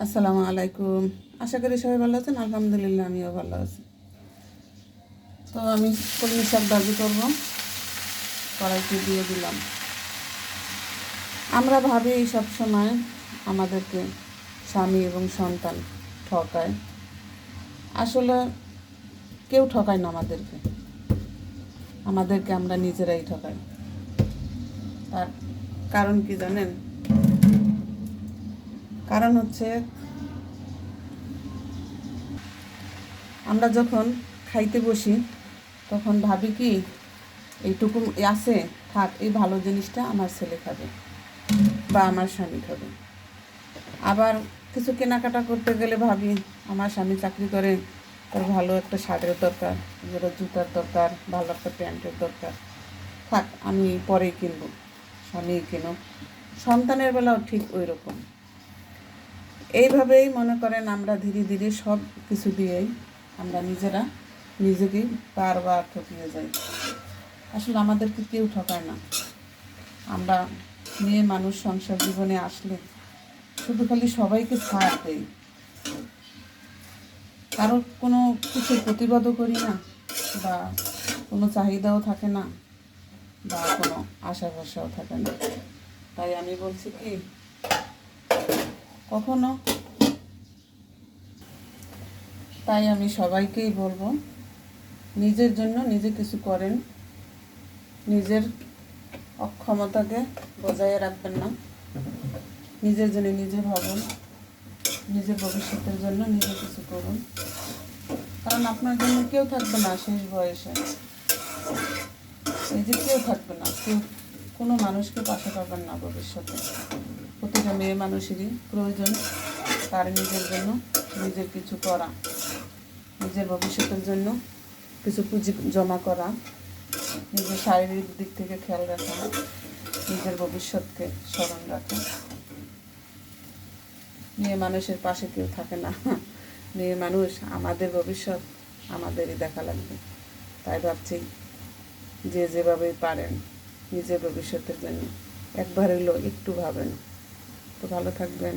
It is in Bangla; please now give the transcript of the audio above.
আসসালামু আলাইকুম। আশা করি সবাই ভালো আছেন। আলহামদুলিল্লাহ আমিও ভালো আছি। তো আমি কলমি শাক ভাজি করবো, কড়াইতে দিয়ে দিলাম। আমরা ভাবি সব সময় আমাদেরকে স্বামী এবং সন্তান ঠকায়। আসলে কেউ ঠকায় না আমাদেরকে, আমরা নিজেরাই ঠকাই। তার কারণ কি জানেন? কারণ হচ্ছে আমরা যখন খাইতে বসি তখন ভাবি কি এইটুকু আছে, থাক, এই ভালো জিনিসটা আমার ছেলে খাবে বা আমার স্বামী খাবে। আবার কিছু কেনাকাটা করতে গেলে ভাবি আমার স্বামী চাকরি করে, তার ভালো একটা শার্টের দরকার, জুতার দরকার, ভালো একটা প্যান্টের দরকার, থাক আমি পরেই কিনবো, স্বামী কিনো। সন্তানের বেলাও ঠিক ওই রকম। এইভাবেই মনে করেন আমরা ধীরে ধীরে সব কিছু দিয়েই আমরা নিজেকেই বারবার ঠকিয়ে যাই। আসলে আমাদেরকে কেউ ঠকায় না। আমরা মেয়ে মানুষ সংসার জীবনে আসলে শুধু খালি সবাইকে ছাড় দেই, কারোর কোনো কিছু প্রতিবাদও করি না, বা কোনো চাহিদাও থাকে না, বা কোনো আশা ভরসাও থাকে না। তাই আমি বলছি কি, কখনো তাই আমি সবাইকেই বলবো, নিজের জন্য নিজে কিছু করেন, নিজের অক্ষমতাকে বজায় রাখবেন না, নিজের জন্য নিজে ভাবুন, নিজের ভবিষ্যতের জন্য নিজে কিছু করুন। কারণ আপনার জন্য কেউ থাকবে না শেষ বয়সে, এই যে কেউ থাকবে না, কোনো মানুষকে পাশে পাবেন না ভবিষ্যতে। প্রতিটা মেয়ে মানুষেরই প্রয়োজন তার নিজের জন্য নিজের কিছু করা, নিজের ভবিষ্যতের জন্য কিছু পুঁজি জমা করা, নিজের শারীরিক দিক থেকে খেয়াল রাখা, নিজের ভবিষ্যৎকে স্মরণ রাখা। মেয়ে মানুষের পাশে কেউ থাকে না। মেয়ে মানুষ, আমাদের ভবিষ্যৎ আমাদেরই দেখা লাগবে। তাই ভাবছি যে যেভাবে পারেন নিজের ভবিষ্যতের জন্য একবার হইলেও একটু ভাবেন। তো ভালো থাকবেন।